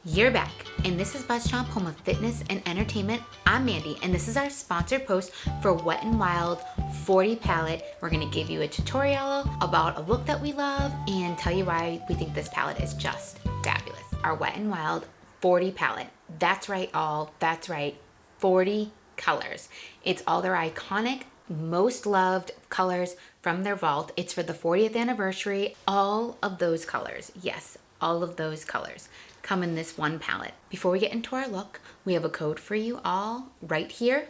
You're back, and this is BuzzChomp, home of fitness and entertainment. I'm Mandy, and this is our sponsored post for Wet n Wild 40 palette. We're gonna give you a tutorial about a look that we love and tell you why we think this palette is just fabulous. Our Wet n Wild 40 palette. That's right, that's right, 40 colors. It's all their iconic, most loved colors from their vault. It's for the 40th anniversary. All of those colors, yes, all of those colors come in this one palette. Before we get into our look, we have a code for you all right here.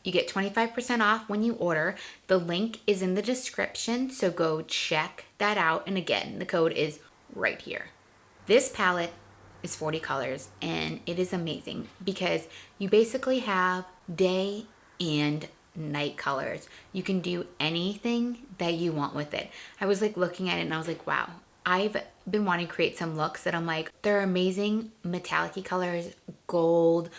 You get 25% off when you order. The link is in the description, so go check that out. And again, the code is right here. This palette is 40 colors, and it is amazing because you basically have day and night colors. You can do anything that you want with it. I was like looking at it and I was like, wow, I've been wanting to create some looks that I'm like, they're amazing metallic-y colors, gold,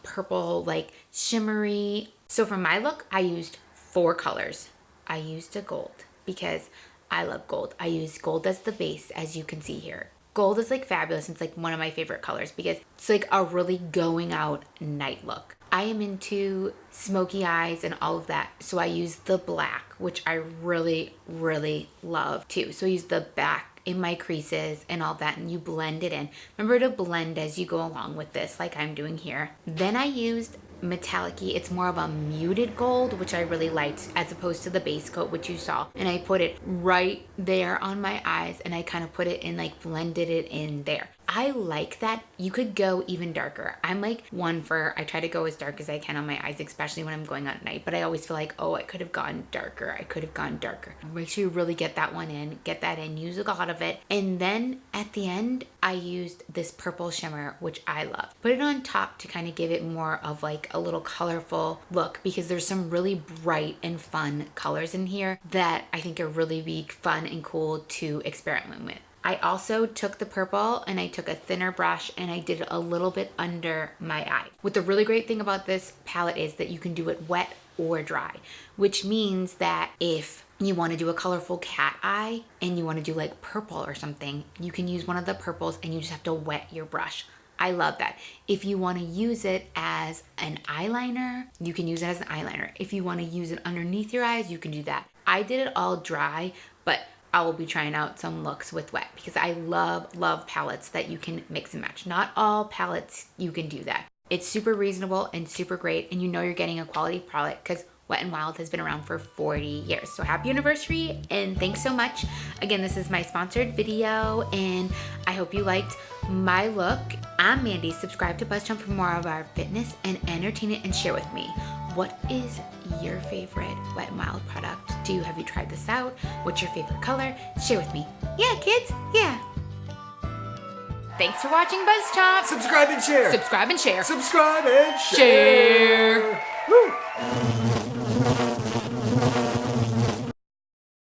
purple, like shimmery. So for my look, I used 4 colors. I used a gold because I love gold. I use gold as the base, as you can see here. Gold is like fabulous. It's like one of my favorite colors because it's like a really going out night look. I am into smoky eyes and all of that, so I use the black, which I really, really love too. So I use the black in my creases and all that, and you blend it in. Remember to blend as you go along with this, like I'm doing here. Then I used metallic-y. It's more of a muted gold, which I really liked, as opposed to the base coat, which you saw. And I put it right there on my eyes, and I kind of put it in, like blended it in there. I like that. You could go even darker. I'm like I try to go as dark as I can on my eyes, especially when I'm going out at night, but I always feel like, oh, I could have gone darker. I could have gone darker. Make sure you really get that one in, get that in, use a lot of it. And then at the end, I used this purple shimmer, which I love. Put it on top to kind of give it more of like a little colorful look because there's some really bright and fun colors in here that I think are really fun and cool to experiment with. I also took the purple and I took a thinner brush and I did a little bit under my eye. What the really great thing about this palette is that you can do it wet or dry, which means that if you want to do a colorful cat eye and you want to do like purple or something, you can use one of the purples and you just have to wet your brush. I love that. If you want to use it as an eyeliner, you can use it as an eyeliner. If you want to use it underneath your eyes, you can do that. I did it all dry, but I will be trying out some looks with wet because I love palettes that you can mix and match. Not all palettes you can do that. It's super reasonable and super great, and you know you're getting a quality product because Wet n Wild has been around for 40 years. So happy anniversary and thanks so much. Again, this is my sponsored video and I hope you liked my look. I'm Mandy. Subscribe to BuzzChomp for more of our fitness and entertainment and share with me. What is your favorite Wet n Wild product? Have you tried this out? What's your favorite color? Share with me. Yeah, kids. Yeah. Thanks for watching BuzzChomp. Subscribe and share. Subscribe and share. Subscribe and share. Share. Woo.